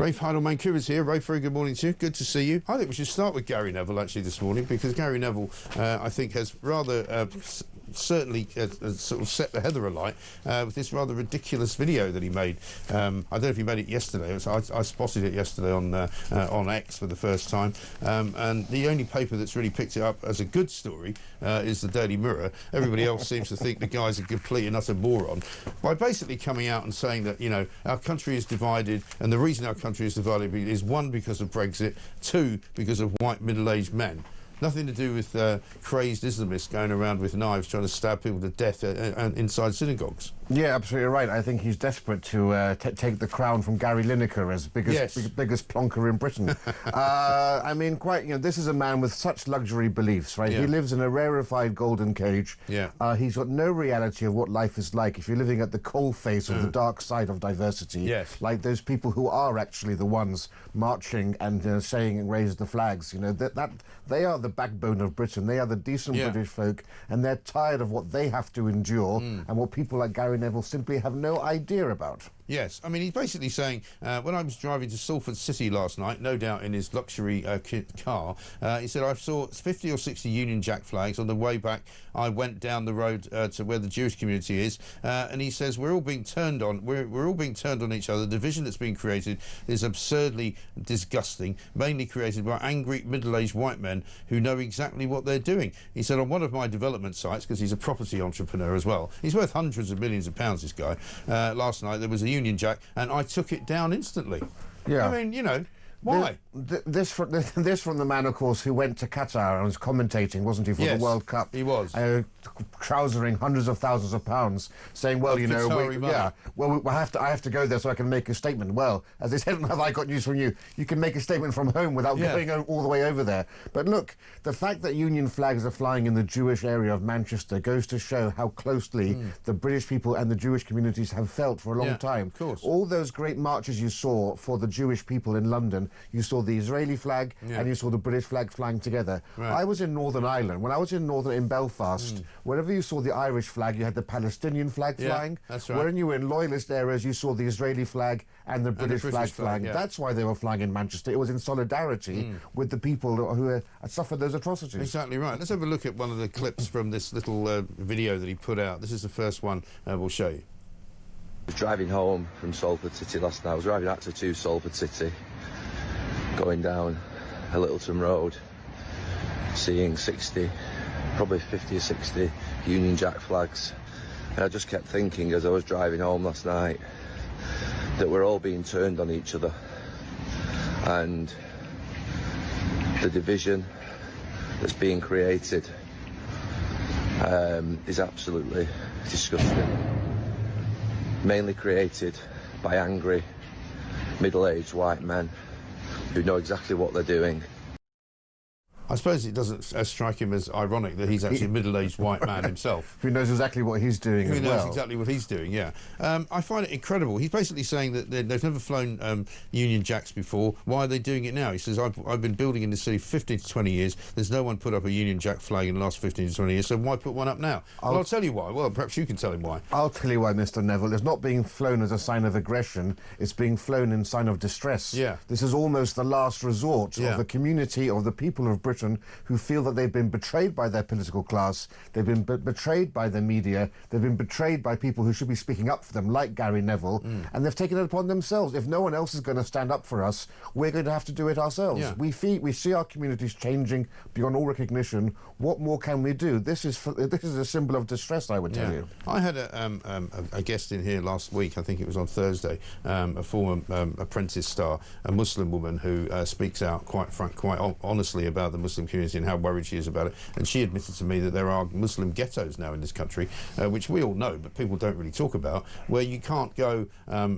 Rafe Heydel-Mankoo is here. Rafe, very good morning to you. Good to see you. I think we should start with Gary Neville, actually, this morning, because Gary Neville, I think, has rather certainly sort of set the heather alight with this rather ridiculous video that he made. I don't know if he made it yesterday. I spotted it yesterday on X for the first time. And the only paper that's really picked it up as a good story is the Daily Mirror. Everybody else seems to think the guy's a complete and utter moron by basically coming out and saying that, you know, our country is divided, and the reason our country is divided is, one, because of Brexit, two, because of white middle-aged men. Nothing to do with crazed Islamists going around with knives trying to stab people to death inside synagogues. Yeah, absolutely right. I think he's desperate to take the crown from Gary Lineker as biggest plonker in Britain. I mean, this is a man with such luxury beliefs, right? Yeah. He lives in a rarefied golden cage. Yeah. He's got no reality of what life is like if you're living at the coalface of the dark side of diversity. Yes. Like those people who are actually the ones marching and saying and raise the flags. You know, that they are the backbone of Britain. They are the decent British folk, and they're tired of what they have to endure and what people like Gary Neville simply have no idea about. Yes, I mean, he's basically saying, when I was driving to Salford City last night, no doubt in his luxury car, he said, I saw 50 or 60 Union Jack flags. On the way back, I went down the road to where the Jewish community is, and he says, we're all being turned on. We're all being turned on each other. The division that's being created is absurdly disgusting, mainly created by angry, middle-aged white men who know exactly what they're doing. He said, on one of my development sites, because he's a property entrepreneur as well, he's worth hundreds of millions of pounds, this guy. Last night, there was a Union Jack, and I took it down instantly. Yeah. I mean, you know, why? This from the man, of course, who went to Qatar and was commentating, wasn't he, for the World Cup? He was. Trousering hundreds of thousands of pounds, saying, well, you know, I have to go there so I can make a statement. Well, as they said, have I got news from you? You can make a statement from home without going all the way over there. But look, the fact that Union flags are flying in the Jewish area of Manchester goes to show how closely the British people and the Jewish communities have felt for a long time. Of course. All those great marches you saw for the Jewish people in London, you saw the Israeli flag and you saw the British flag flying together. Right. I was in Northern Ireland. When I was in Belfast, wherever you saw the Irish flag, you had the Palestinian flag flying. That's right. When you were in loyalist areas, you saw the Israeli flag and the British flag flying. Yeah. That's why they were flying in Manchester. It was in solidarity with the people who had suffered those atrocities. Exactly right. Let's have a look at one of the clips from this little video that he put out. This is the first one we'll show you. I was driving home from Salford City last night. I was driving out to Salford City, going down a Littleton Road, seeing 60, probably 50 or 60 Union Jack flags. And I just kept thinking as I was driving home last night that we're all being turned on each other. And the division that's being created is absolutely disgusting. Mainly created by angry, middle-aged white men who know exactly what they're doing. I suppose it doesn't strike him as ironic that he's actually a middle-aged white man himself. Who knows exactly what he's doing as well. Who knows exactly what he's doing, yeah. I find it incredible. He's basically saying that they've never flown Union Jacks before. Why are they doing it now? He says, I've been building in the city for 15 to 20 years. There's no one put up a Union Jack flag in the last 15 to 20 years, so why put one up now? I'll tell you why. Well, perhaps you can tell him why. I'll tell you why, Mr. Neville. It's not being flown as a sign of aggression. It's being flown in sign of distress. Yeah. This is almost the last resort of the community, of the people of Britain, who feel that they've been betrayed by their political class, they've been betrayed by the media, they've been betrayed by people who should be speaking up for them, like Gary Neville, and they've taken it upon themselves. If no one else is going to stand up for us, we're going to have to do it ourselves. Yeah. We see our communities changing beyond all recognition. What more can we do? This is a symbol of distress, I would tell you. I had a guest in here last week, I think it was on Thursday, a former Apprentice star, a Muslim woman who speaks out quite honestly about the Muslim community and how worried she is about it, and she admitted to me that there are Muslim ghettos now in this country, which we all know but people don't really talk about, where you can't go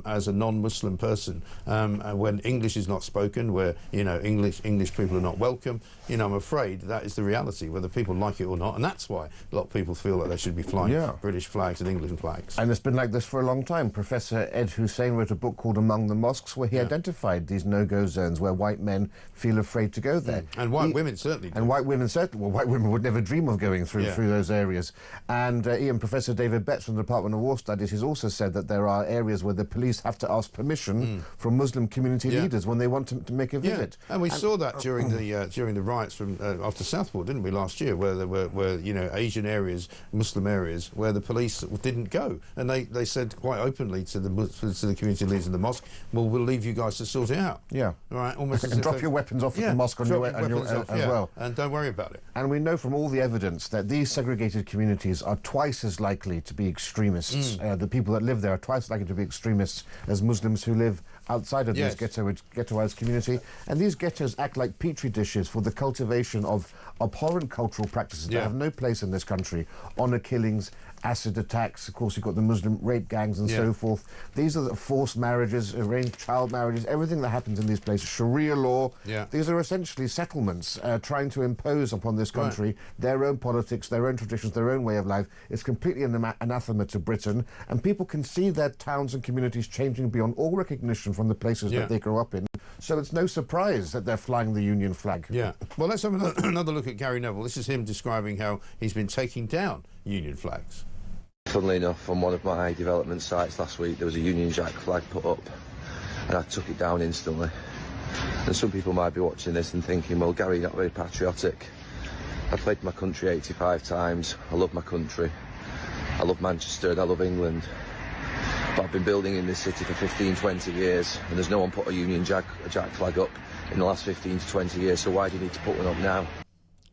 as a non-Muslim person when English is not spoken, where, you know, English people are not welcome. You know, I'm afraid that is the reality, whether people like it or not, and that's why a lot of people feel that they should be flying British flags and England flags. And it's been like this for a long time. Professor Ed Hussein wrote a book called Among the Mosques, where he identified these no-go zones where white men feel afraid to go there. And white women certainly do. And white women white women would never dream of going through those areas. And even Professor David Betts from the Department of War Studies has also said that there are areas where the police have to ask permission from Muslim community leaders when they want to make a visit. And we saw that during the riots from after Southport, didn't we, last year, where there were Asian areas, Muslim areas, where the police didn't go, and they said quite openly to the community leaders in the mosque, well, we'll leave you guys to sort it out. Yeah. All right. Almost and drop your weapons off at the mosque as well. And don't worry about it. And we know from all the evidence that these segregated communities are twice as likely to be extremists. The people that live there are twice as likely to be extremists as Muslims who live outside of these ghettoized community. And these ghettos act like petri dishes for the cultivation of abhorrent cultural practices that have no place in this country. Honour killings, acid attacks, of course you've got the Muslim rape gangs and so forth. These are the forced marriages, arranged child marriages, everything that happens in these places, Sharia law. These are essentially settlements trying to impose upon this country their own politics, their own traditions, their own way of life. It's completely anathema to Britain, and people can see their towns and communities changing beyond all recognition from the places that they grew up in. So it's no surprise that they're flying the Union flag. Well, let's have another look at Gary Neville. This is him describing how he's been taking down Union flags. Funnily enough, on one of my development sites last week, there was a Union Jack flag put up, and I took it down instantly. And some people might be watching this and thinking, well, Gary, you're not very patriotic. I played my country 85 times. I love my country. I love Manchester and I love England. But I've been building in this city for 15, 20 years, and there's no one put a Union Jack flag up in the last 15 to 20 years, so why do you need to put one up now?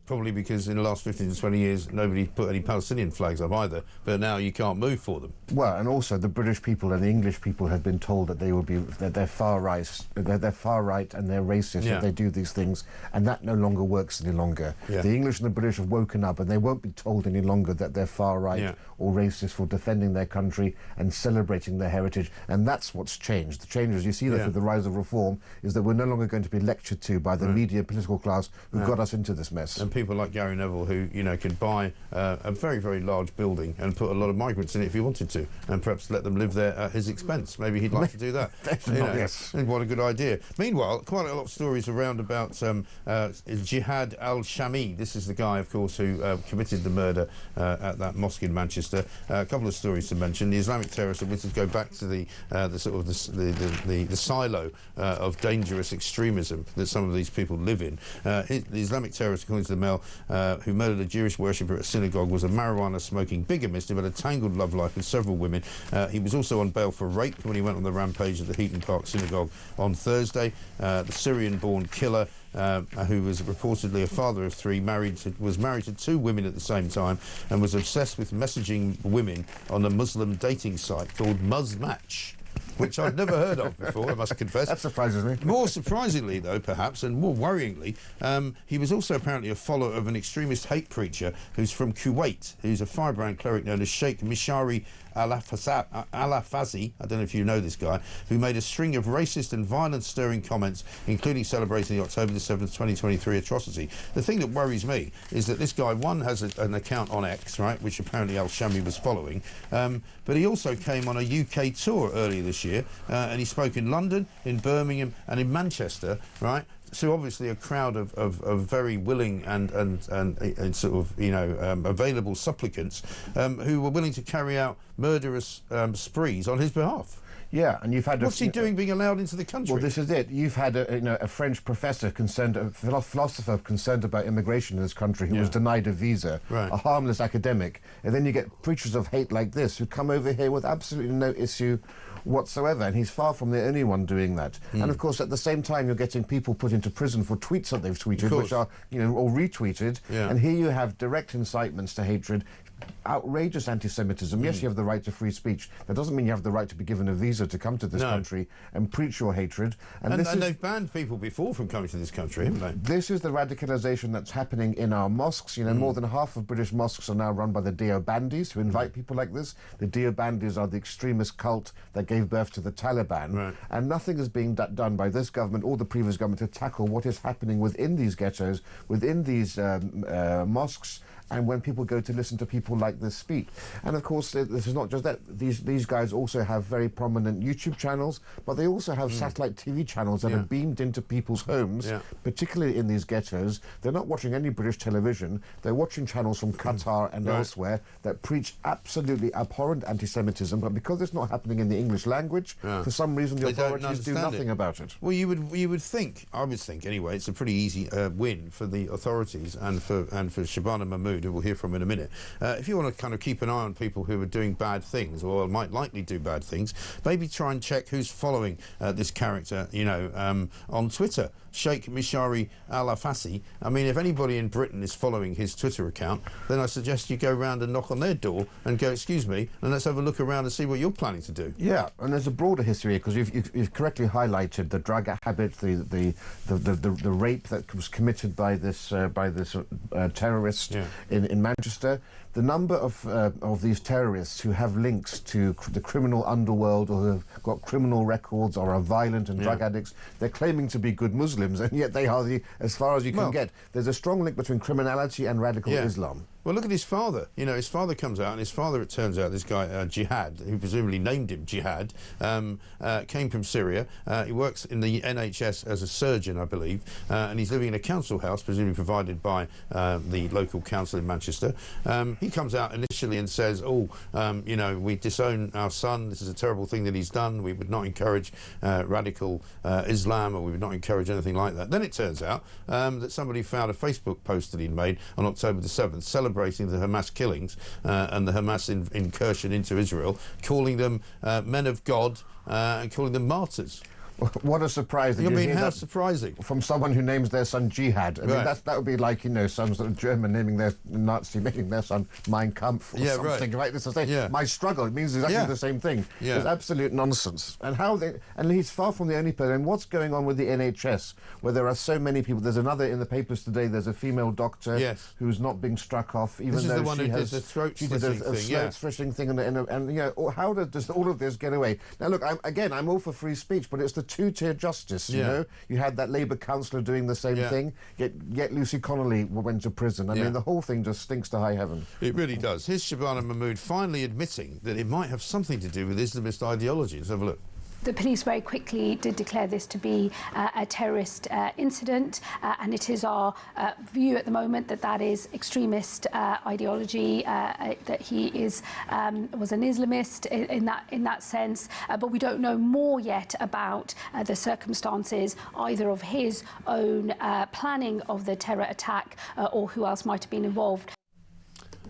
Probably because in the last 15 to 20 years nobody put any Palestinian flags up either, but now you can't move for them. Well, and also the British people and the English people have been told that they're far right and they're racist, that they do these things, and that no longer works any longer. The English and the British have woken up, and they won't be told any longer that they're far right or racist for defending their country and celebrating their heritage, and that's what's changed. The changes, you see that with the rise of reform, is that we're no longer going to be lectured to by the media and political class who got us into this mess. And people like Gary Neville who, could buy a very, very large building and put a lot of migrants in it if he wanted to, and perhaps let them live there at his expense. Maybe he'd like to do that. Yes. What a good idea. Meanwhile, quite a lot of stories around about Jihad Al-Shamie. This is the guy, of course, who committed the murder at that mosque in Manchester. A couple of stories to mention. The Islamic terrorists, and we go back to the silo of dangerous extremism that some of these people live in. The Islamic terrorist, according to the Mail, who murdered a Jewish worshipper at a synagogue, was a marijuana-smoking bigamist who had a tangled love life with several women. He was also on bail for rape when he went on the rampage at the Heaton Park synagogue on Thursday. The Syrian-born killer, who was reportedly a father of three, was married to two women at the same time, and was obsessed with messaging women on a Muslim dating site called Muzzmatch, which I'd never heard of before, I must confess. That surprises me. More surprisingly, though, perhaps, and more worryingly, he was also apparently a follower of an extremist hate preacher who's from Kuwait, who's a firebrand cleric known as Sheikh Mishari Al-Afazi, I don't know if you know this guy, who made a string of racist and violence-stirring comments, including celebrating the October the 7th, 2023 atrocity. The thing that worries me is that this guy, one, has an account on X, right, which apparently Al-Shamie was following, but he also came on a UK tour earlier this year, and he spoke in London, in Birmingham, and in Manchester, right? So obviously a crowd of very willing and sort of available supplicants who were willing to carry out murderous sprees on his behalf. Yeah, and you've had... What's he doing being allowed into the country? Well, this is it. You've had a French professor concerned, a philosopher concerned about immigration in this country who was denied a visa, a harmless academic, and then you get preachers of hate like this who come over here with absolutely no issue whatsoever, and he's far from the only one doing that. And of course, at the same time, you're getting people put into prison for tweets that they've tweeted, which are, or retweeted. And here you have direct incitements to hatred, outrageous anti-Semitism. Yes, you have the right to free speech. That doesn't mean you have the right to be given a visa to come to this country and preach your hatred. And they've banned people before from coming to this country, haven't they? This is the radicalisation that's happening in our mosques. More than half of British mosques are now run by the Deobandis, who invite people like this. The Deobandis are the extremist cult that gave birth to the Taliban. And nothing is being done by this government or the previous government to tackle what is happening within these ghettos, within these mosques, and when people go to listen to people like this speak. And of course, this is not just that. These guys also have very prominent YouTube channels, but they also have satellite TV channels that are beamed into people's homes, particularly in these ghettos. They're not watching any British television. They're watching channels from Qatar and elsewhere that preach absolutely abhorrent anti-Semitism, but because it's not happening in the English language, for some reason the authorities do nothing about it. Well, you would think, I would think anyway, it's a pretty easy win for the authorities and for Shabana Mahmood, who we'll hear from in a minute. If you want to kind of keep an eye on people who are doing bad things or might likely do bad things, maybe try and check who's following this character, you know, on Twitter. Sheikh Mishari Al-Afasi. I mean, if anybody in Britain is following his Twitter account, then I suggest you go round and knock on their door and go, excuse me, and let's have a look around and see what you're planning to do. Yeah, and there's a broader history because you've correctly highlighted the drug habit, the rape that was committed by this terrorist in Manchester. The number of these terrorists who have links to the criminal underworld or who have got criminal records or are violent and drug addicts, they're claiming to be good Muslims, and yet they are as far as you can get. There's a strong link between criminality and radical Islam. Well, look at his father. You know, his father comes out, and his father, it turns out, this guy, Jihad, who presumably named him Jihad, came from Syria. He works in the NHS as a surgeon, I believe, and he's living in a council house, presumably provided by the local council in Manchester. He comes out initially and says, you know, we disown our son. This is a terrible thing that he's done. We would not encourage radical Islam, or we would not encourage anything like that. Then it turns out that somebody found a Facebook post that he'd made on October the 7th, celebrating the Hamas killings and the Hamas incursion into Israel, calling them men of God and calling them martyrs. What a surprise! I mean, how surprising from someone who names their son Jihad. I mean, that would be like, you know, some sort of German naming their Nazi, making their son Mein Kampf or something like this. My struggle. It means exactly the same thing. It's absolute nonsense. And he's far from the only person. And what's going on with the NHS, where there are so many people? There's another in the papers today. There's a female doctor who's not being struck off, even though the one who did the throat slitting thing. And you know, how does all of this get away? Now, look, I'm all for free speech, but it's the two-tier justice, you know. You had that Labour councillor doing the same thing, yet Lucy Connolly went to prison. I mean, the whole thing just stinks to high heaven. It really does. Here's Shabana Mahmood finally admitting that it might have something to do with Islamist ideology. Let's have a look. The police very quickly did declare this to be a terrorist incident, and it is our view at the moment that that is extremist ideology, that he was an Islamist in that sense, but we don't know more yet about the circumstances either of his own planning of the terror attack or who else might have been involved.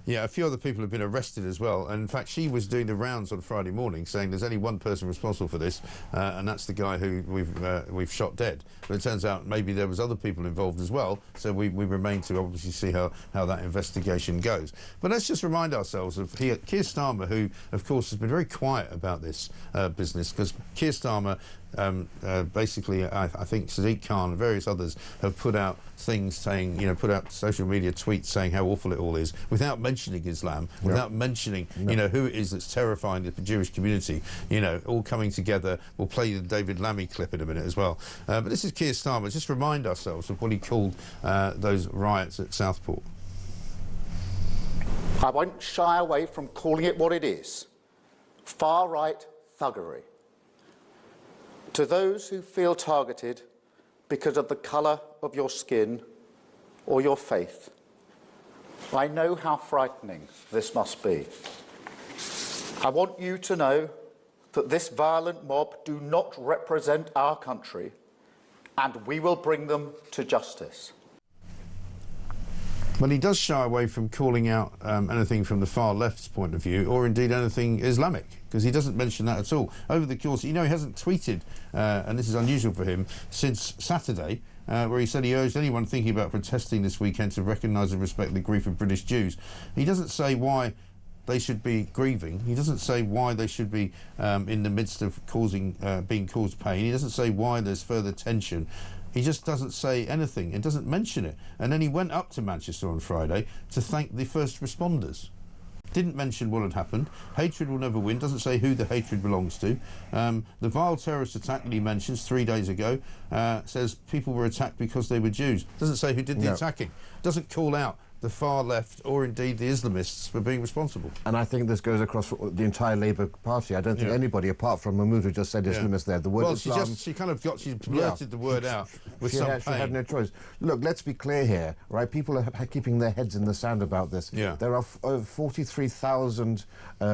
Yeah, a few other people have been arrested as well. And in fact, she was doing the rounds on Friday morning saying there's only one person responsible for this, and that's the guy who we've shot dead. But it turns out maybe there was other people involved as well. So we remain to obviously see how that investigation goes. But let's just remind ourselves of Keir Starmer, who, of course, has been very quiet about this business, because Keir Starmer basically, I think Sadiq Khan and various others have put out things saying, you know, put out social media tweets saying how awful it all is, without mentioning Islam, without mentioning, you know, who it is that's terrifying the Jewish community, you know, all coming together. We'll play the David Lammy clip in a minute as well. But this is Keir Starmer. Just remind ourselves of what he called those riots at Southport. I won't shy away from calling it what it is: far-right thuggery. To those who feel targeted because of the colour of your skin or your faith, I know how frightening this must be. I want you to know that this violent mob do not represent our country, and we will bring them to justice. Well, he does shy away from calling out anything from the far left's point of view, or indeed anything Islamic, because he doesn't mention that at all. Over the course, you know, he hasn't tweeted, and this is unusual for him, since Saturday, where he said he urged anyone thinking about protesting this weekend to recognise and respect the grief of British Jews. He doesn't say why they should be grieving. He doesn't say why they should be in the midst of being caused pain. He doesn't say why there's further tension. He just doesn't say anything and doesn't mention it. And then he went up to Manchester on Friday to thank the first responders. Didn't mention what had happened. Hatred will never win. Doesn't say who the hatred belongs to. The vile terrorist attack that he mentions 3 days ago says people were attacked because they were Jews. Doesn't say who did the attacking. Doesn't call out the far left or indeed the Islamists for being responsible. And I think this goes across the entire Labour Party. I don't think anybody, apart from Mahmood, who just said Islamists there. The word Islam... she blurted the word out with some pain. She had no choice. Look, let's be clear here, right? People are keeping their heads in the sand about this. Yeah. There are 43,000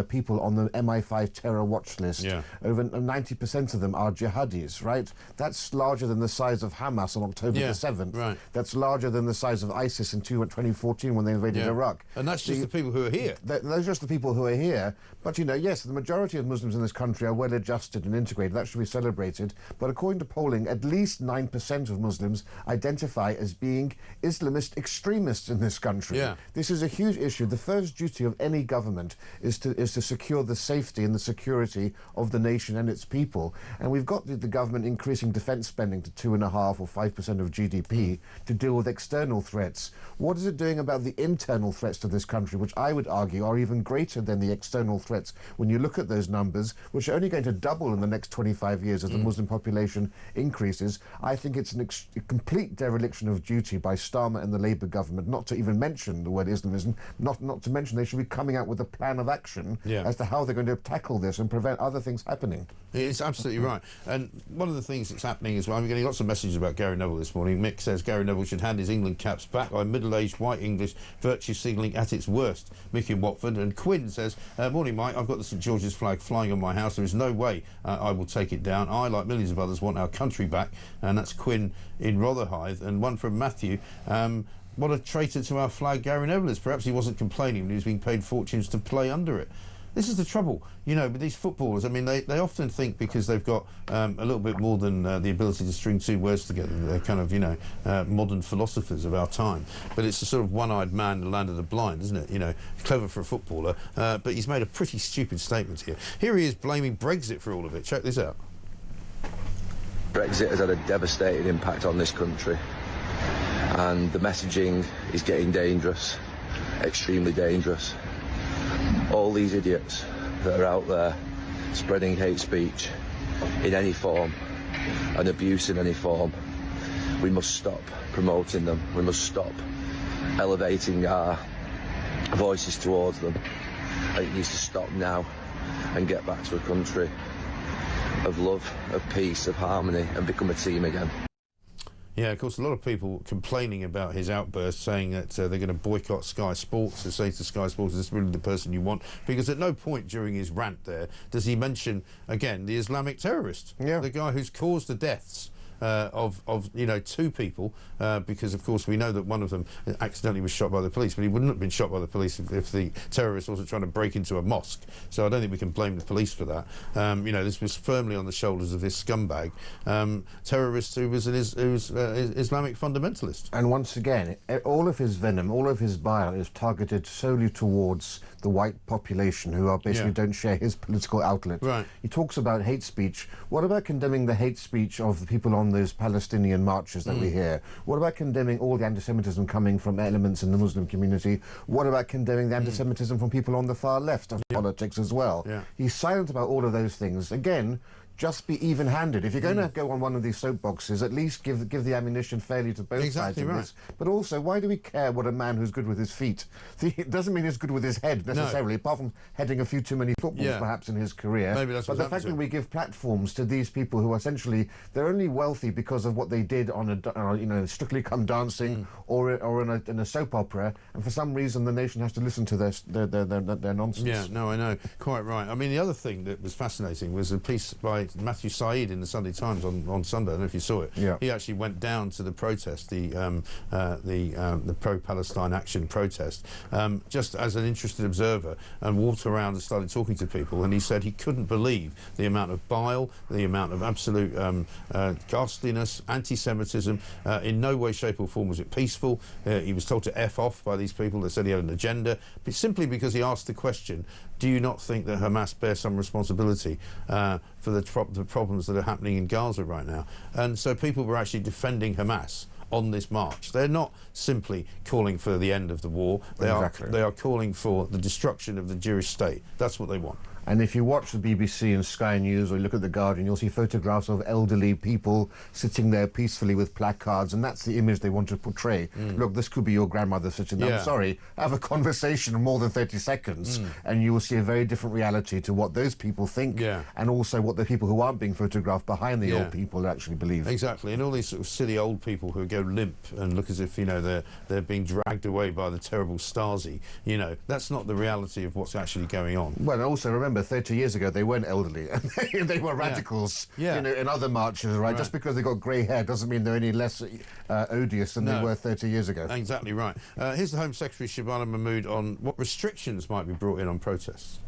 people on the MI5 terror watch list. Yeah. Over 90% of them are jihadis, right? That's larger than the size of Hamas on October the 7th. Right. That's larger than the size of ISIS in 2014 when they invaded Iraq. And that's just the people who are here. Those are just the people who are here. But, you know, yes, the majority of Muslims in this country are well-adjusted and integrated. That should be celebrated. But according to polling, at least 9% of Muslims identify as being Islamist extremists in this country. Yeah. This is a huge issue. The first duty of any government is to secure the safety and the security of the nation and its people. And we've got the government increasing defence spending to 2.5% or 5% of GDP to deal with external threats. What is it doing about the internal threats to this country, which I would argue are even greater than the external threats when you look at those numbers, which are only going to double in the next 25 years as the Muslim population increases? I think it's a complete dereliction of duty by Starmer and the Labour government not to even mention the word Islamism, not to mention they should be coming out with a plan of action as to how they're going to tackle this and prevent other things happening. It's absolutely right. And one of the things that's happening as well, I'm getting lots of messages about Gary Neville this morning. Mick says Gary Neville should hand his England caps back by middle-aged white English virtue signalling at its worst. Mick in Watford. And Quinn says, morning Mike, I've got the St George's flag flying on my house. There is no way I will take it down. I, like millions of others, want our country back. And that's Quinn in Rotherhithe. And one from Matthew. What a traitor to our flag Gary Neville is. Perhaps he wasn't complaining when he was being paid fortunes to play under it. This is the trouble, you know, with these footballers. I mean, they often think because they've got a little bit more than the ability to string two words together, they're kind of, you know, modern philosophers of our time. But it's a sort of one-eyed man in the land of the blind, isn't it? You know, clever for a footballer, but he's made a pretty stupid statement here. Here he is blaming Brexit for all of it. Check this out. Brexit has had a devastating impact on this country, and the messaging is getting dangerous, extremely dangerous. All these idiots that are out there spreading hate speech in any form and abuse in any form, we must stop promoting them. We must stop elevating our voices towards them. It needs to stop now and get back to a country of love, of peace, of harmony, and become a team again. Yeah, of course, a lot of people complaining about his outburst, saying that they're going to boycott Sky Sports, to say to Sky Sports, is this really the person you want? Because at no point during his rant there does he mention, again, the Islamic terrorist, the guy who's caused the deaths of you know, two people, because of course we know that one of them accidentally was shot by the police, but he wouldn't have been shot by the police if the terrorist wasn't trying to break into a mosque. So I don't think we can blame the police for that. You know, this was firmly on the shoulders of this scumbag terrorist who was an Islamic fundamentalist. And once again, all of his venom, all of his bile is targeted solely towards the white population who are basically don't share his political outlet. Right. He talks about hate speech. What about condemning the hate speech of the people on those Palestinian marches that we hear? What about condemning all the anti-Semitism coming from elements in the Muslim community? What about condemning the anti-Semitism from people on the far left of politics as well? He's silent about all of those things. Again, just be even-handed. If you're going to go on one of these soapboxes, at least give the ammunition fairly to both sides of this. But also, why do we care what a man who's good with his feet? It doesn't mean he's good with his head, necessarily, apart from heading a few too many footballs, perhaps, in his career. Maybe that's but the fact that we give platforms to these people who essentially, they're only wealthy because of what they did on a, you know, Strictly Come Dancing or in a soap opera, and for some reason the nation has to listen to their nonsense. Yeah, no, I know. Quite right. I mean, the other thing that was fascinating was a piece by Matthew Said in the Sunday Times on Sunday. I don't know if you saw it. Yeah. He actually went down to the protest, the pro-Palestine Action protest, just as an interested observer, and walked around and started talking to people. And he said he couldn't believe the amount of bile, the amount of absolute ghastliness, anti-Semitism. In no way, shape, or form was it peaceful. He was told to F off by these people that said he had an agenda, but simply because he asked the question, do you not think that Hamas bears some responsibility for the problems that are happening in Gaza right now? And so people were actually defending Hamas on this march. They're not simply calling for the end of the war. They are calling for the destruction of the Jewish state. That's what they want. And if you watch the BBC and Sky News or you look at The Guardian, you'll see photographs of elderly people sitting there peacefully with placards, and that's the image they want to portray. Look, this could be your grandmother sitting there. I'm sorry, have a conversation in more than 30 seconds, and you will see a very different reality to what those people think, and also what the people who aren't being photographed behind the old people actually believe. Exactly, and all these sort of silly old people who go limp and look as if, you know, they're being dragged away by the terrible Stasi, you know, that's not the reality of what's actually going on. Well, also remember, 30 years ago, they weren't elderly, and they were radicals, you know, in other marches, right? Just because they got grey hair doesn't mean they're any less odious than they were 30 years ago. Exactly right. Here's the Home Secretary, Shabana Mahmood, on what restrictions might be brought in on protests.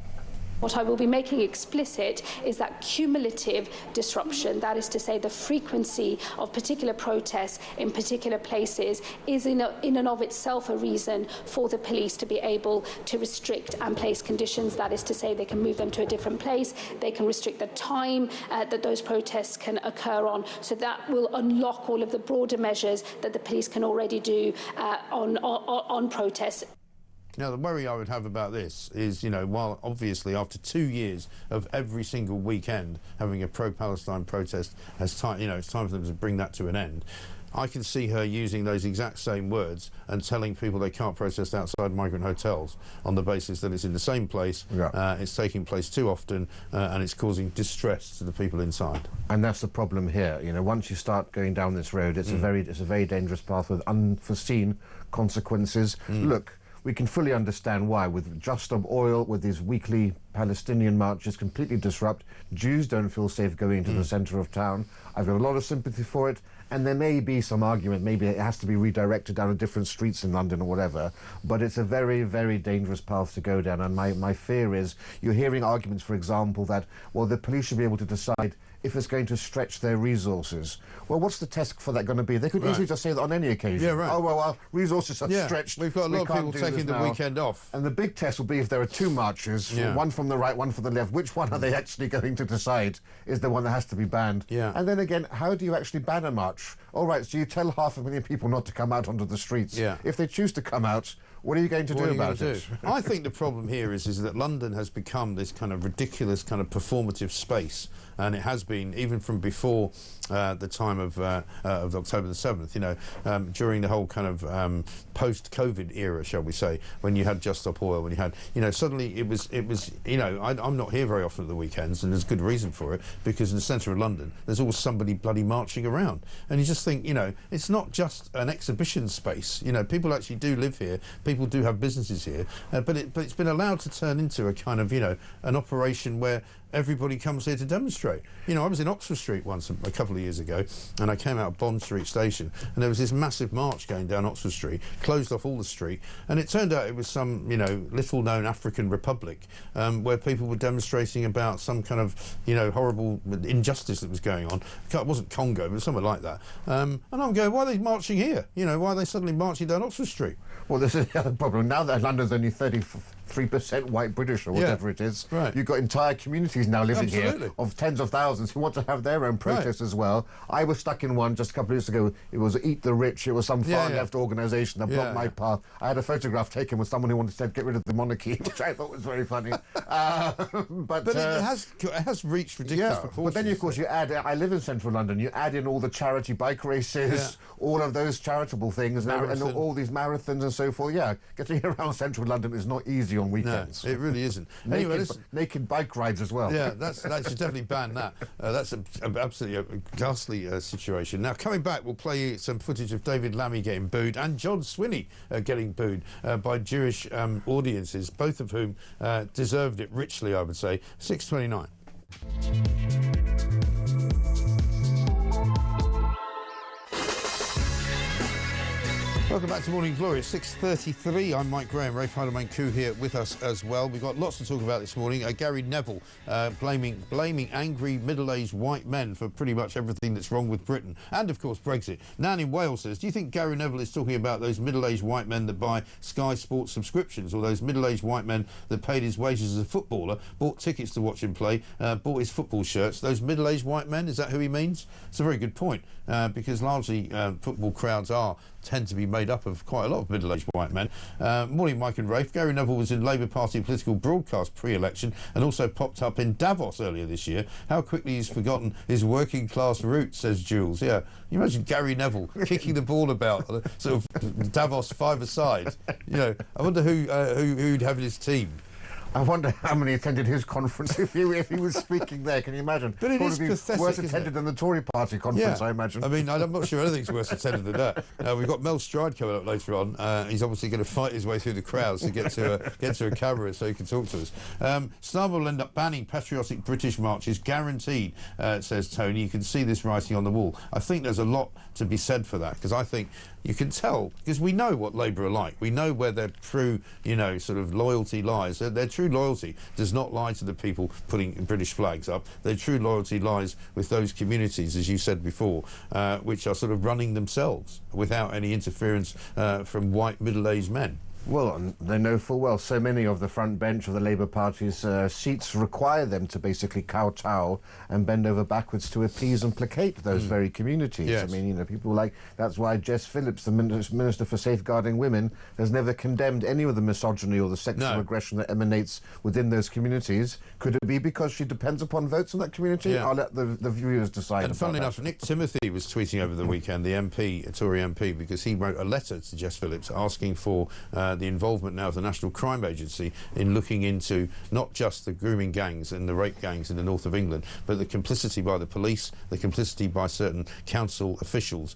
What I will be making explicit is that cumulative disruption, that is to say the frequency of particular protests in particular places, is in and of itself a reason for the police to be able to restrict and place conditions. That is to say they can move them to a different place, they can restrict the time that those protests can occur on. So that will unlock all of the broader measures that the police can already do on protests. Now, the worry I would have about this is, you know, while obviously after 2 years of every single weekend having a pro-Palestine protest, it's time for them to bring that to an end. I can see her using those exact same words and telling people they can't protest outside migrant hotels on the basis that it's in the same place, it's taking place too often, and it's causing distress to the people inside. And that's the problem here. You know, once you start going down this road, it's a very dangerous path with unforeseen consequences. Look, we can fully understand why. With Just Stop Oil, with these weekly Palestinian marches completely disrupt, Jews don't feel safe going into the centre of town. I've got a lot of sympathy for it, and there may be some argument, maybe it has to be redirected down to different streets in London or whatever, but it's a very, very dangerous path to go down, and my fear is you're hearing arguments, for example, that, well, the police should be able to decide if it's going to stretch their resources. Well, what's the test for that going to be? They could easily just say that on any occasion. Oh, well, our resources are stretched. We've got a lot of people taking the weekend off. And the big test will be if there are two marches, one from the right, one from the left, which one are they actually going to decide is the one that has to be banned? And then again, how do you actually ban a march? All right, so you tell 500,000 people not to come out onto the streets. If they choose to come out, what are you going to do about it? I think the problem here is that London has become this kind of ridiculous kind of performative space, and it has been even from before the time of October the 7th, you know, during the whole kind of post-COVID era, shall we say, when you had Just Stop Oil, when you had, you know, suddenly it was, you know, I'm not here very often at the weekends, and there's good reason for it, because in the centre of London, there's always somebody bloody marching around, and you just think, you know, it's not just an exhibition space, you know, people actually do live here, people do have businesses here, but it's been allowed to turn into a kind of, you know, an operation where everybody comes here to demonstrate. You know, I was in Oxford Street once a couple of years ago, and I came out of Bond Street Station, and there was this massive march going down Oxford Street, closed off all the street, and it turned out it was some, you know, little-known African republic where people were demonstrating about some kind of, you know, horrible injustice that was going on. It wasn't Congo, but somewhere like that. And I'm going, why are they marching here? You know, why are they suddenly marching down Oxford Street? Well, this is the other problem. Now that London's only 33% white British or whatever it is, you've got entire communities now living here of tens of thousands who want to have their own protests as well. I was stuck in one just a couple of years ago. It was Eat the Rich. It was some far-left organisation that blocked my path. I had a photograph taken with someone who wanted to get rid of the monarchy, which I thought was very funny. But it has reached ridiculous proportions. But then, of course, you add, I live in central London, you add in all the charity bike races, all of those charitable things, and all these marathons and so forth. Yeah, getting around central London is not easy on weekends. No, it really isn't. Naked bike rides as well. Yeah, that should definitely ban that. That's absolutely a ghastly situation. Now, coming back, we'll play you some footage of David Lammy getting booed and John Swinney getting booed by Jewish audiences, both of whom deserved it richly, I would say. 6:29. Welcome back to Morning Glory. It's 6:33. I'm Mike Graham. Rafe Heydel-Mankoo here with us as well. We've got lots to talk about this morning. Gary Neville blaming angry middle-aged white men for pretty much everything that's wrong with Britain. And, of course, Brexit. Nan in Wales says, do you think Gary Neville is talking about those middle-aged white men that buy Sky Sports subscriptions, or those middle-aged white men that paid his wages as a footballer, bought tickets to watch him play, bought his football shirts? Those middle-aged white men, is that who he means? It's a very good point, because largely football crowds tend to be made made up of quite a lot of middle-aged white men. Morning, Mike and Rafe. Gary Neville was in Labour Party political broadcast pre-election and also popped up in Davos earlier this year. How quickly he's forgotten his working-class roots, says Jules. Yeah, you imagine Gary Neville kicking the ball about, sort of Davos five-a-side. You know, I wonder who'd have in his team. I wonder how many attended his conference if he was speaking there. Can you imagine? But it is pathetic, worse attended than the Tory Party conference, yeah. I imagine. I mean, I'm not sure anything's worse attended than that. We've got Mel Stride coming up later on. He's obviously going to fight his way through the crowds to get to a camera so he can talk to us. Starmer will end up banning patriotic British marches, guaranteed, says Tony. You can see this writing on the wall. I think there's a lot to be said for that, because I think you can tell, because we know what Labour are like. We know where their true, you know, sort of loyalty lies. Their true loyalty does not lie to the people putting British flags up. Their true loyalty lies with those communities, as you said before, which are sort of running themselves without any interference from white middle-aged men. Well, and they know full well so many of the front bench of the Labour Party's seats require them to basically kowtow and bend over backwards to appease and placate those very communities. Yes. I mean, you know, people like, that's why Jess Phillips, the Minister for Safeguarding Women, has never condemned any of the misogyny or the sexual aggression that emanates within those communities. Could it be because she depends upon votes in that community? Yeah. I'll let the viewers decide. And funnily enough, Nick Timothy was tweeting over the weekend, the MP, a Tory MP, because he wrote a letter to Jess Phillips asking for the involvement now of the National Crime Agency in looking into not just the grooming gangs and the rape gangs in the north of England, but the complicity by the police, the complicity by certain council officials,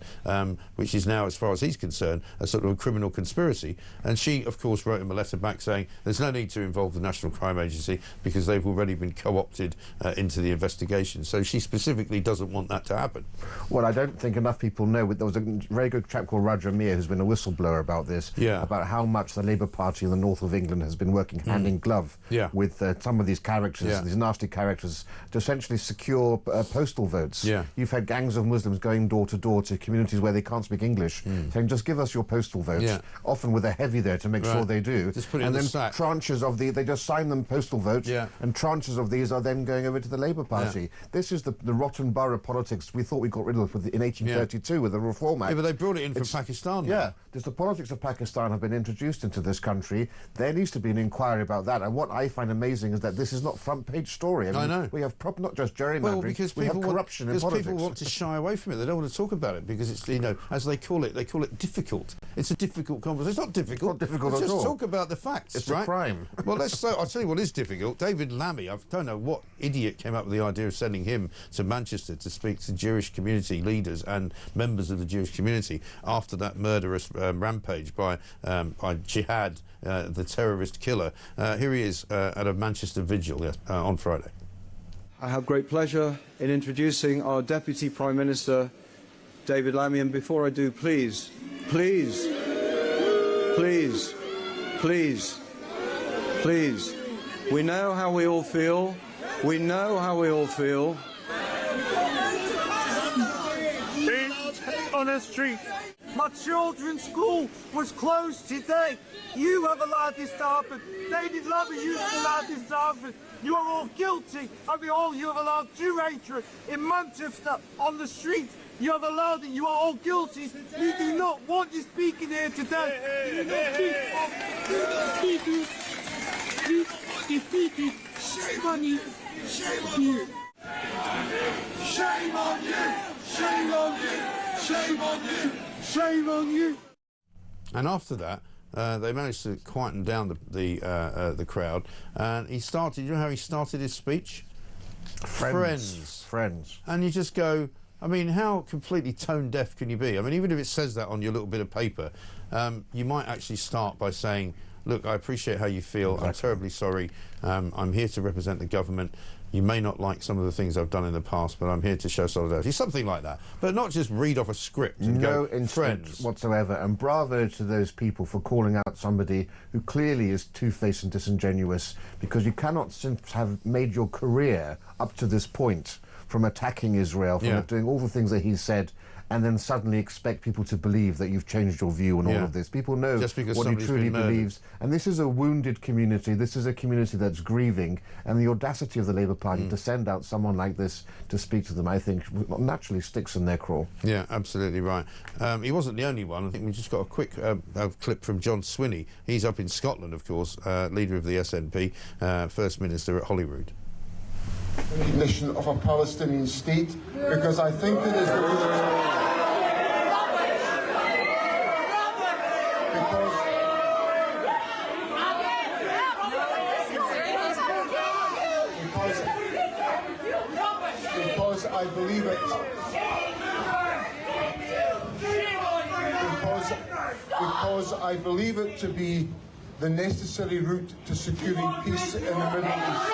which is now, as far as he's concerned, a sort of a criminal conspiracy. And she, of course, wrote him a letter back saying there's no need to involve the National Crime Agency because they've already been co-opted into the investigation. So she specifically doesn't want that to happen. Well, I don't think enough people know. There was a very good chap called Roger Meir who's been a whistleblower about this, about how much the Labour Party in the north of England has been working hand in glove with some of these characters, these nasty characters, to essentially secure postal votes. You've had gangs of Muslims going door to door to communities where they can't speak English, saying, just give us your postal votes, often with a heavy there to make sure they do. Just put it and in then the sack. tranches of they just sign them postal votes, and tranches of these are then going over to the Labour Party. This is the rotten borough politics we thought we got rid of in 1832 with the Reform Act. Yeah, but they brought it in from Pakistan now. Yeah, because the politics of Pakistan have been introduced into this country. There needs to be an inquiry about that. And what I find amazing is that this is not front-page story. I know. We have not just gerrymandering, we have corruption in politics. People want to shy away from it. They don't want to talk about it because it's, you know, as they call it difficult. It's a difficult conversation. It's not difficult. It's not difficult at all. Just talk about the facts, It's right? a crime. Well, I'll tell you what is difficult. David Lammy, I don't know what idiot came up with the idea of sending him to Manchester to speak to Jewish community leaders and members of the Jewish community after that murderous rampage by Jihad, the terrorist killer. Here he is at a Manchester vigil on Friday. I have great pleasure in introducing our Deputy Prime Minister, David Lammy, and before I do, please, please, please, please, please, we know how we all feel. We know how we all feel. On the street. My children's school was closed today. You have allowed this to happen. David Lammy, you have allowed this to happen. You are all guilty of the whole. You have allowed Jew hatred in Manchester on the street. You have allowed it. You are all guilty. You do not want you speaking here today. You do not speak. You defeated. Shame on you. Shame on you. Shame on you. Shame on you. Shame on you. Shame on you. And after that, they managed to quieten down the crowd, and he started. You know how he started his speech? Friends. And you just go, I mean, how completely tone deaf can you be? I mean, even if it says that on your little bit of paper, you might actually start by saying, look, I appreciate how you feel. I'm terribly sorry. I'm here to represent the government. You may not like some of the things I've done in the past, but I'm here to show solidarity. Something like that. But not just read off a script and go, friends. Whatsoever. And bravo to those people for calling out somebody who clearly is two-faced and disingenuous, because you cannot have made your career up to this point from attacking Israel, from doing all the things that he said, and then suddenly expect people to believe that you've changed your view on all of this. People know what he truly believes. And this is a wounded community. This is a community that's grieving. And the audacity of the Labour Party to send out someone like this to speak to them, I think, naturally sticks in their craw. Yeah, absolutely right. He wasn't the only one. I think we just got a quick clip from John Swinney. He's up in Scotland, of course, leader of the SNP, First Minister at Holyrood. Recognition of a Palestinian state, because I think it is because I believe it. Because I believe it to be the necessary route to securing peace in the Middle East.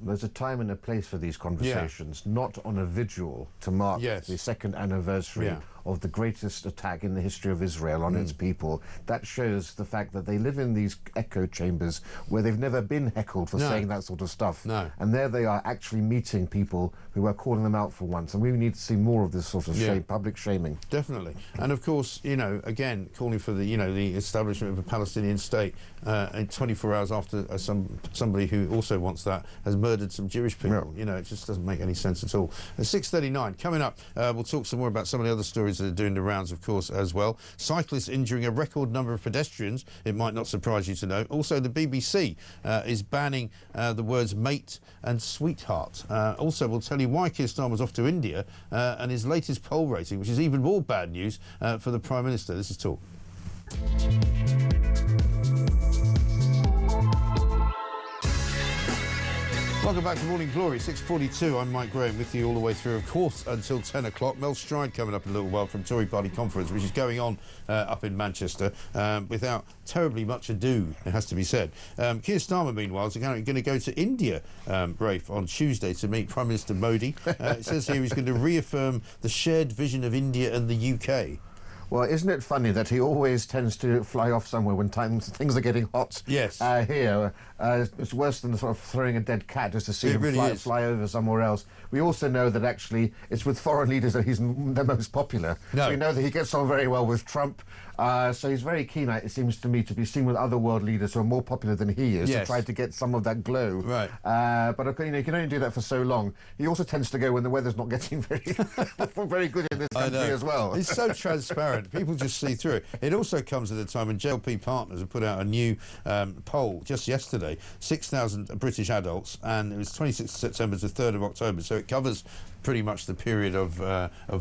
There's a time and a place for these conversations, not on a vigil to mark the second anniversary of the greatest attack in the history of Israel on its people. That shows the fact that they live in these echo chambers where they've never been heckled for saying that sort of stuff. And there they are actually meeting people who are calling them out for once. And we need to see more of this sort of public shaming. Definitely. And of course, you know, again, calling for the, you know, the establishment of a Palestinian state and 24 hours after somebody who also wants that has murdered some Jewish people. You know, it just doesn't make any sense at all. At 6:39, coming up, we'll talk some more about some of the other stories that are doing the rounds, of course, as well. Cyclists injuring a record number of pedestrians, it might not surprise you to know. Also, the BBC is banning the words mate and sweetheart. Also, we'll tell you why Keir Starmer's off to India and his latest poll rating, which is even more bad news for the Prime Minister. This is Talk. Welcome back to Morning Glory, 6:42. I'm Mike Graham with you all the way through, of course, until 10 o'clock. Mel Stride coming up in a little while from Tory Party Conference, which is going on up in Manchester without terribly much ado, it has to be said. Keir Starmer, meanwhile, is going to go to India, Rafe, on Tuesday to meet Prime Minister Modi. It says here he's going to reaffirm the shared vision of India and the UK. Well, isn't it funny that he always tends to fly off somewhere when things are getting hot? Yes. Here, it's worse than sort of throwing a dead cat just to see him fly over somewhere else. We also know that actually it's with foreign leaders that he's the most popular. We know that he gets on very well with Trump. So he's very keen, it seems to me, to be seen with other world leaders who are more popular than he is to try to get some of that glow. Right. But you know, you can only do that for so long. He also tends to go when the weather's not getting very good in this country as well. It's so transparent. People just see through it. It also comes at a time when JLP Partners have put out a new poll just yesterday, 6,000 British adults, and it was 26th of September to 3rd of October, so it covers pretty much the period of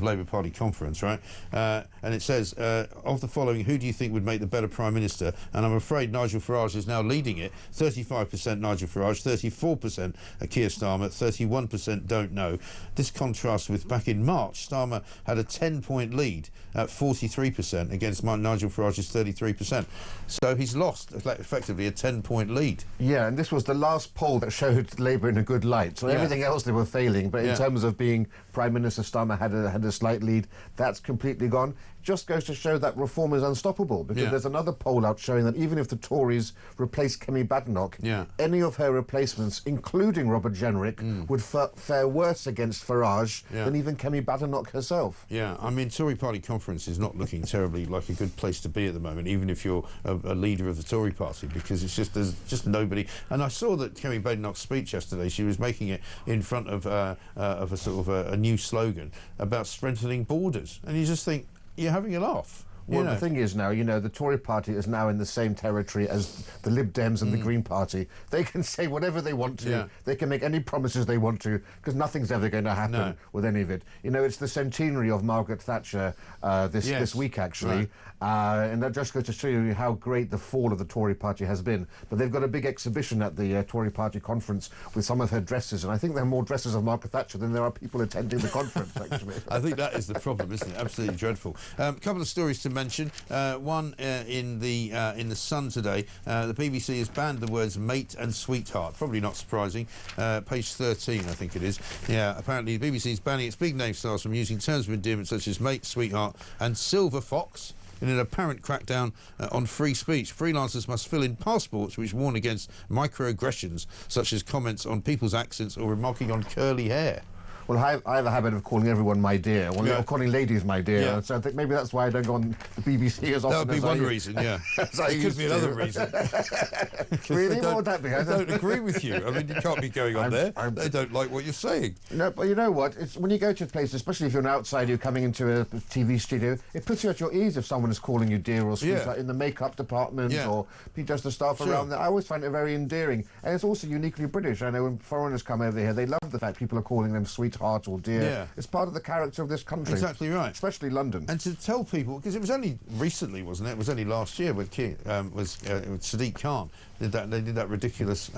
Labour Party conference, right? And it says, of the following, who do you think would make the better Prime Minister? And I'm afraid Nigel Farage is now leading it. 35% Nigel Farage, 34% Keir Starmer, 31% don't know. This contrasts with back in March, Starmer had a 10-point lead at 43% against Nigel Farage's 33%. So he's lost effectively a 10-point lead. Yeah, and this was the last poll that showed Labour in a good light. So everything else they were failing, but in terms of being Prime Minister, Starmer had a slight lead. That's completely gone. Just goes to show that reform is unstoppable, because there's another poll out showing that even if the Tories replace Kemi Badenoch, any of her replacements, including Robert Jenrick, would fare worse against Farage than even Kemi Badenoch herself. Yeah, I mean, Tory Party Conference is not looking terribly like a good place to be at the moment, even if you're a leader of the Tory Party, because it's just there's just nobody. And I saw that Kemi Badenoch's speech yesterday, she was making it in front of a sort of a new slogan about strengthening borders, and you just think, you're having a laugh. Well, the thing is now, you know, the Tory party is now in the same territory as the Lib Dems and the Green Party. They can say whatever they want to. They can make any promises they want to, because nothing's ever going to happen with any of it. You know, it's the centenary of Margaret Thatcher this week, actually. And that just goes to show you how great the fall of the Tory party has been. But they've got a big exhibition at the Tory party conference with some of her dresses, and I think there are more dresses of Margaret Thatcher than there are people attending the conference, actually. I think that is the problem, isn't it? Absolutely dreadful. A couple of stories to mention. One in the Sun today. The BBC has banned the words mate and sweetheart. Probably not surprising. Page 13, I think it is. Yeah, apparently the BBC is banning its big name stars from using terms of endearment such as mate, sweetheart and silver fox in an apparent crackdown on free speech. Freelancers must fill in passports which warn against microaggressions, such as comments on people's accents or remarking on curly hair. Well, I have a habit of calling everyone my dear, or calling ladies my dear, so I think maybe that's why I don't go on the BBC as often. That would be one reason, yeah. It could be another reason. Really? What would that be? I don't agree with you. I mean, you can't be going on there. They don't like what you're saying. No, but you know what? It's when you go to a place, especially if you're an outsider, you're coming into a TV studio, it puts you at your ease if someone is calling you dear or sweet, like in the makeup department or just the staff around there. I always find it very endearing. And it's also uniquely British. I know when foreigners come over here, they love the fact people are calling them sweetheart or dear. Yeah. It's part of the character of this country. Exactly right. Especially London. And to tell people, because it was only recently, wasn't it? It was only last year when Sadiq Khan did that. They did that ridiculous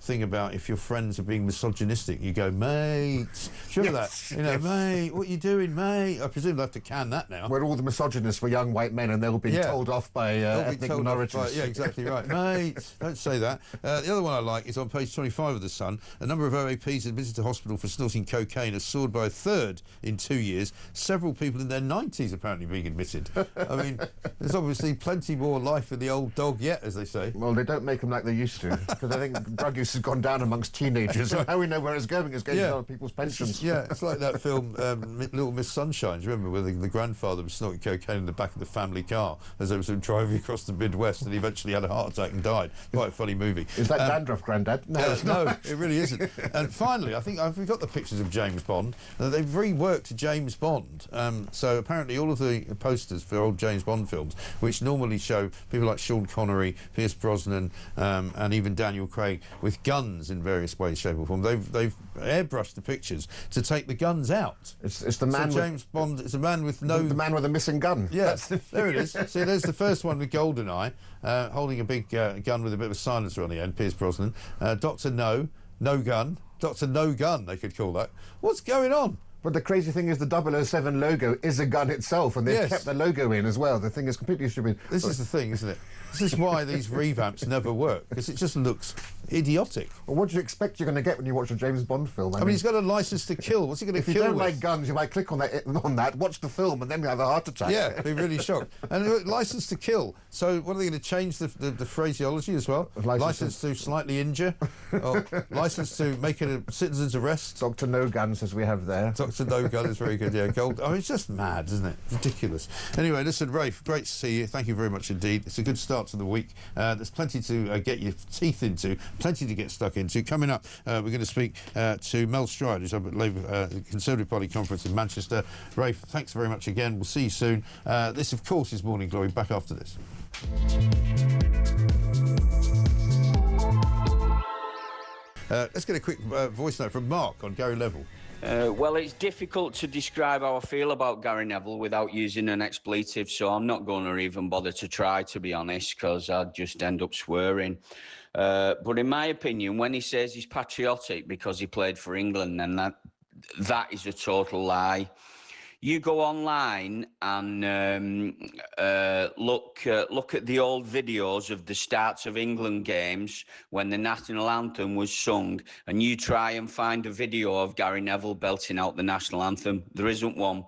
thing about if your friends are being misogynistic, you go, mate. Do you remember that? You know, mate, what are you doing, mate? I presume they'll have to can that now. Where all the misogynists were young white men and they were being told off by ethnic minorities. Yeah, exactly right. Mate, don't say that. The other one I like is on page 25 of The Sun. A number of OAPs admitted to hospital for snorting cocaine has soared by a third in 2 years. Several people in their 90s apparently being admitted. I mean, there's obviously plenty more life in the old dog yet, as they say. Well, they don't make them like they used to, because I think drug use has gone down amongst teenagers. And now we know where it's going. It's going to other people's pensions. It's like that film Little Miss Sunshine. Do you remember where the grandfather was snorting cocaine in the back of the family car as they were sort of driving across the Midwest, and he eventually had a heart attack and died? Quite a funny movie. Is that dandruff, Grandad? No, it's not. No, it really isn't. And finally, I think we've got the pictures of James Bond. They've reworked James Bond. So apparently all of the posters for old James Bond films, which normally show people like Sean Connery, Pierce Brosnan, and even Daniel Craig with guns in various ways, shape or form, they've airbrushed the pictures to take the guns out. It's the man. So James Bond is a man with no... The man with a missing gun. Yeah, there it is. See, there's the first one with GoldenEye, holding a big gun with a bit of a silencer on the end, Pierce Brosnan. Dr. No Gun. Dr. No Gun, they could call that. What's going on? But the crazy thing is the 007 logo is a gun itself, and they've kept the logo in as well. The thing is completely stupid. This is the thing, isn't it? This is why these revamps never work, because it just looks idiotic. Well, what do you expect you're going to get when you watch a James Bond film? I mean, he's got a license to kill. What's he going to kill If you don't with? like guns, you might click on that, watch the film, and then you have a heart attack. Yeah, be really shocked. And license to kill. So what are they going to change the phraseology as well? License to slightly injure? Or license to make it a citizen's arrest? Dr. No Gun, as we have there. Dr. No Gun is very good, yeah. Gold. I mean, it's just mad, isn't it? Ridiculous. Anyway, listen, Rafe, great to see you. Thank you very much indeed. It's a good start to the week. There's plenty to get your teeth into, plenty to get stuck into. Coming up, we're going to speak to Mel Stride, who's up at Labour Conservative Party conference in Manchester. Rafe, thanks very much again. We'll see you soon. This, of course, is Morning Glory. Back after this. Let's get a quick voice note from Mark on Gary Neville. Well, it's difficult to describe how I feel about Gary Neville without using an expletive, so I'm not going to even bother to try, to be honest, because I'd just end up swearing. But in my opinion, when he says he's patriotic because he played for England, then that is a total lie. You go online and look at the old videos of the starts of England games when the national anthem was sung, and you try and find a video of Gary Neville belting out the national anthem. There isn't one.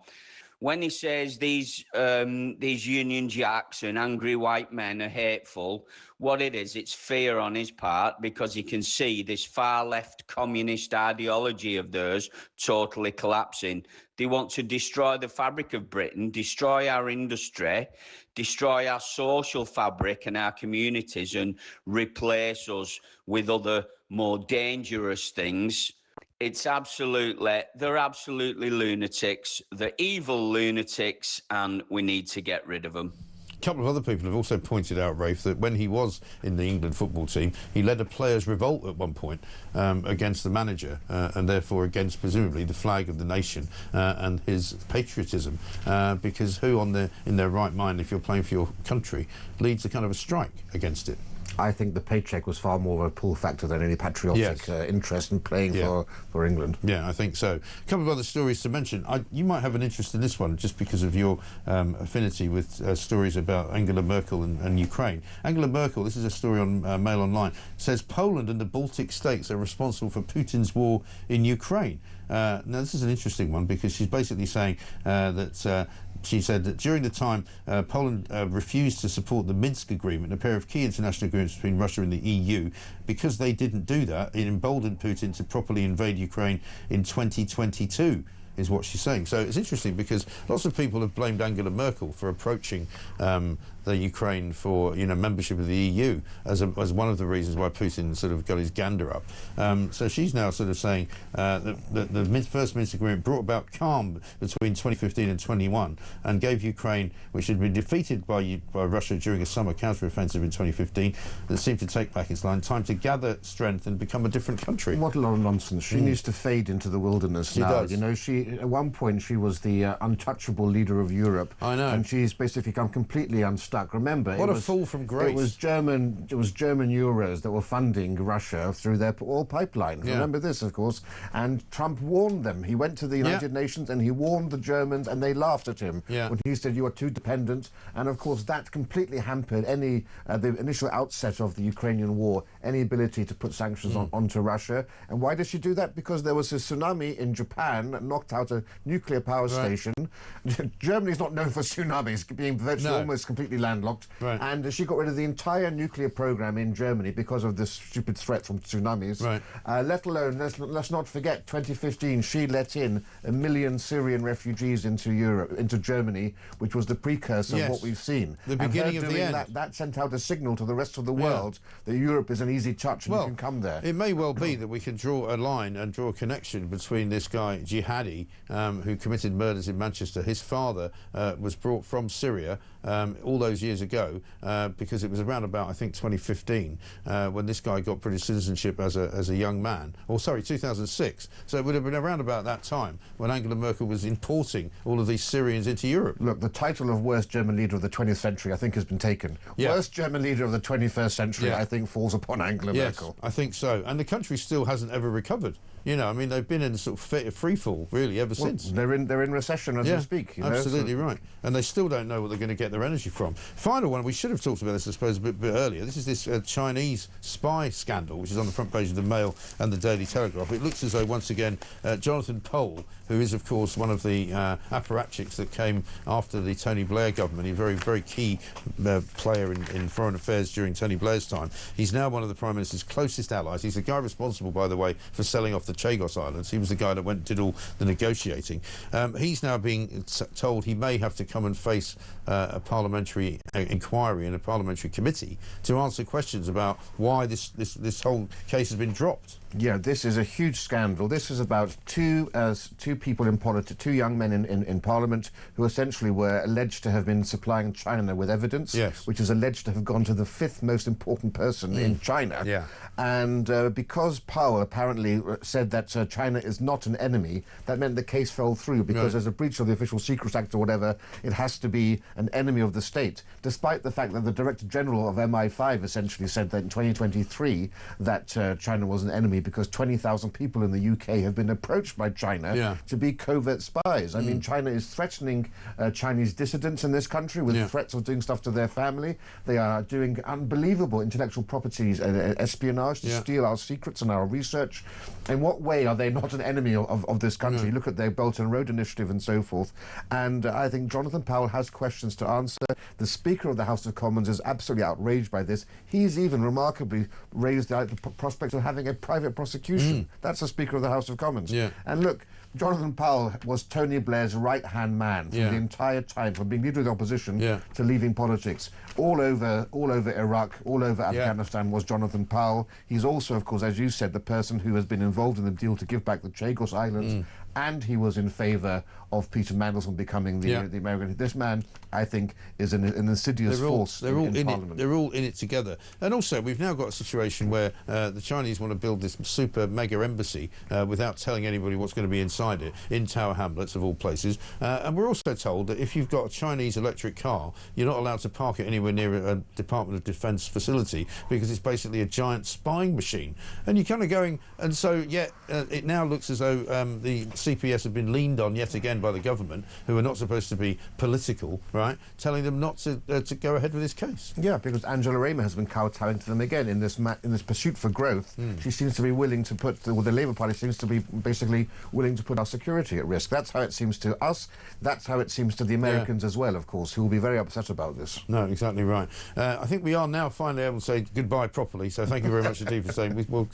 When he says these Union Jacks and angry white men are hateful, what it is, it's fear on his part, because he can see this far-left communist ideology of theirs totally collapsing. They want to destroy the fabric of Britain, destroy our industry, destroy our social fabric and our communities, and replace us with other more dangerous things. They're absolutely lunatics. They're evil lunatics, and we need to get rid of them. A couple of other people have also pointed out, Rafe, that when he was in the England football team, he led a players' revolt at one point against the manager, and therefore against, presumably, the flag of the nation and his patriotism. Because who in their right mind, if you're playing for your country, leads a kind of a strike against it? I think the paycheck was far more of a pull factor than any patriotic interest in playing for England. Yeah, I think so. A couple of other stories to mention. You might have an interest in this one just because of your affinity with stories about Angela Merkel and Ukraine. Angela Merkel, this is a story on Mail Online, says Poland and the Baltic states are responsible for Putin's war in Ukraine. Now, this is an interesting one because she's basically saying that She said that during the time Poland refused to support the Minsk Agreement, a pair of key international agreements between Russia and the EU, because they didn't do that, it emboldened Putin to properly invade Ukraine in 2022. Is what she's saying. So it's interesting because lots of people have blamed Angela Merkel for approaching the Ukraine for membership of the EU as one of the reasons why Putin sort of got his gander up. So she's now sort of saying that the first Minsk agreement brought about calm between 2015 and 21 and gave Ukraine, which had been defeated by Russia during a summer counter-offensive in 2015, that seemed to take back its line, time to gather strength and become a different country. What a lot of nonsense. She needs to fade into the wilderness she now. Does. You know, at one point she was the untouchable leader of Europe. I know. And she's basically become completely unstuck. Remember, what a fall from grace. It was German euros that were funding Russia through their oil pipelines. Yeah. Remember this, of course. And Trump warned them. He went to the United Nations and he warned the Germans, and they laughed at him when he said, "You are too dependent." And of course, that completely hampered the initial outset of the Ukrainian war, any ability to put sanctions onto Russia. And why did she do that? Because there was a tsunami in Japan that knocked out a nuclear power station. Germany's not known for tsunamis, being virtually almost completely landlocked. Right. And she got rid of the entire nuclear program in Germany because of this stupid threat from tsunamis. Right. Let alone, let's not forget, 2015, she let in 1 million Syrian refugees into Germany, which was the precursor of what we've seen. The beginning of the end. That sent out a signal to the rest of the world that Europe is an easy touch and you can come there. It may well be that we can draw a line and draw a connection between this guy, Jihadi, who committed murders in Manchester. His father was brought from Syria all those years ago because it was around about, I think, 2015 when this guy got British citizenship as a young man. Or, sorry, 2006. So it would have been around about that time when Angela Merkel was importing all of these Syrians into Europe. Look, the title of worst German leader of the 20th century, I think, has been taken. Worst German leader of the 21st century, I think, falls upon Angela Merkel. I think so. And the country still hasn't ever recovered. You know, I mean, they've been in sort of free fall, really, ever since. They're in recession as we speak. Absolutely right. And they still don't know what they're going to get their energy from. Final one, we should have talked about this, I suppose, a bit earlier. This is this Chinese spy scandal, which is on the front page of the Mail and the Daily Telegraph. It looks as though, once again, Jonathan Pole, who is, of course, one of the apparatchiks that came after the Tony Blair government, a very, very key player in foreign affairs during Tony Blair's time. He's now one of the Prime Minister's closest allies. He's the guy responsible, by the way, for selling off the Chagos Islands. He was the guy that went and did all the negotiating. He's now being told he may have to come and face a parliamentary inquiry and a parliamentary committee to answer questions about why this whole case has been dropped. Yeah, this is a huge scandal. This is about two people in politics, two young men in Parliament who essentially were alleged to have been supplying China with evidence, which is alleged to have gone to the 5th most important person in China. Yeah. And because Powell apparently said that China is not an enemy, that meant the case fell through because there's a breach of the Official Secrets Act or whatever. It has to be an enemy of the state, despite the fact that the Director General of MI5 essentially said that in 2023 that China was an enemy because 20,000 people in the UK have been approached by China to be covert spies. I mean, China is threatening Chinese dissidents in this country with threats of doing stuff to their family. They are doing unbelievable intellectual properties espionage to steal our secrets and our research. In what way are they not an enemy of this country? Look at their Belt and Road Initiative and so forth. And I think Jonathan Powell has questions to answer. The Speaker of the House of Commons is absolutely outraged by this. He's even remarkably raised the prospect of having a private prosecution. That's the Speaker of the House of Commons. And look, Jonathan Powell was Tony Blair's right-hand man for the entire time, from being leader of the opposition to leaving politics. All over Iraq, all over Afghanistan was Jonathan Powell. He's also, of course, as you said, the person who has been involved in the deal to give back the Chagos Islands, and he was in favour of Peter Mandelson becoming the American. This man, I think, is an insidious force in Parliament. They're all in it together. And also, we've now got a situation where the Chinese want to build this super mega embassy without telling anybody what's going to be inside it, in Tower Hamlets, of all places. And we're also told that if you've got a Chinese electric car, you're not allowed to park it anywhere near a Department of Defence facility because it's basically a giant spying machine. And you're kind of going, and so, it now looks as though the CPS have been leaned on yet again by the government, who are not supposed to be political, right, telling them not to go ahead with this case. Yeah, because Angela Rayner has been kowtowing to them again in this pursuit for growth. She seems to be willing to put, the Labour Party seems to be basically willing to put put our security at risk. That's how it seems to us. That's how it seems to the Americans as well, of course, who will be very upset about this. No, exactly right. I think we are now finally able to say goodbye properly, so thank you very much indeed for saying. We'll